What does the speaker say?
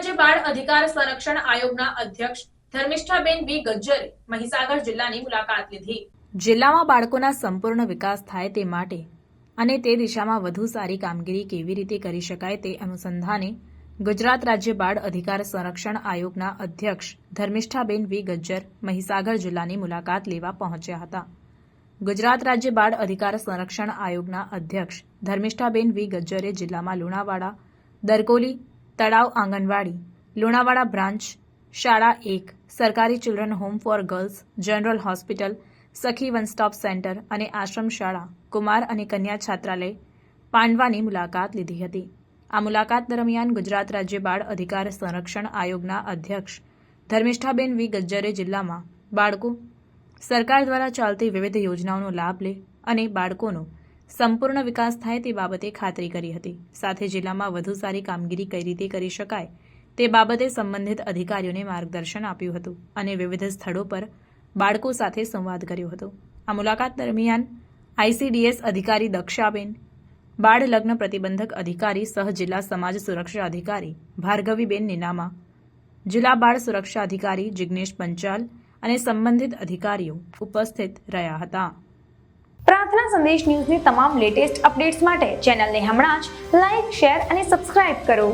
રાજ્ય બાળ અધિકાર સંરક્ષણ આયોગના અધ્યક્ષ ધર્મિષ્ઠાબેન વી ગજ્જરે મહીસાગર જિલ્લાની મુલાકાત લીધી। જિલ્લામાં બાળકોના સંપૂર્ણ વિકાસ થાય તે માટે અને તે દિશામાં વધુ સારી કામગીરી કેવી રીતે કરી શકાય તે અનુસંધાને ગુજરાત રાજ્ય બાળ અધિકાર સંરક્ષણ આયોગના અધ્યક્ષ ધર્મિષ્ઠાબેન વી ગજ્જર મહીસાગર જિલ્લાની મુલાકાત લેવા પહોંચ્યા હતા। ગુજરાત રાજ્ય બાળ અધિકાર સંરક્ષણ આયોગના અધ્યક્ષ ધર્મિષ્ઠાબેન વી ગજ્જરે જિલ્લામાં લુણાવાડા, દરકોલી, તળાવ આંગણવાડી, લુણાવાડા બ્રાન્ચ, શાળા 1, સરકારી children home for girls, general hospital, સખી વન સ્ટોપ સેન્ટર અને આશ્રમ શાળા, કુમાર અને કન્યા છાત્રાલય પાંડવાની મુલાકાત લીધી હતી। આ મુલાકાત દરમિયાન ગુજરાત રાજ્ય બાળ અધિકાર સંરક્ષણ આયોગના અધ્યક્ષ ધર્મિષ્ઠાબેન વી ગજ્જરે જિલ્લામાં બાળકો સરકાર દ્વારા ચાલતી વિવિધ યોજનાઓનો લાભ લે અને બાળકોનો સંપૂર્ણ વિકાસ થાય તે બાબતે ખાતરી કરી હતી। સાથે જિલ્લામાં વધુ સારી કામગીરી કઈ રીતે કરી શકાય તે બાબતે સંબંધિત અધિકારીઓને માર્ગદર્શન આપ્યું હતું અને વિવિધ સ્થળો પર બાળકો સાથે સંવાદ કર્યો હતો। આ મુલાકાત દરમિયાન ICDS અધિકારી દક્ષાબેન, બાળ લગ્ન પ્રતિબંધક અધિકારી સહ જિલ્લા સમાજ સુરક્ષા અધિકારી ભાર્ગવીબેન નીનામા, જિલ્લા બાળ સુરક્ષા અધિકારી જિગ્નેશ પંચાલ અને સંબંધિત અધિકારીઓ ઉપસ્થિત રહ્યા હતા। પ્રાર્થના સંદેશ ન્યૂઝની તમામ લેટેસ્ટ અપડેટ્સ માટે ચેનલને હમણાં જ લાઇક, શેર અને સબસ્ક્રાઇબ કરો।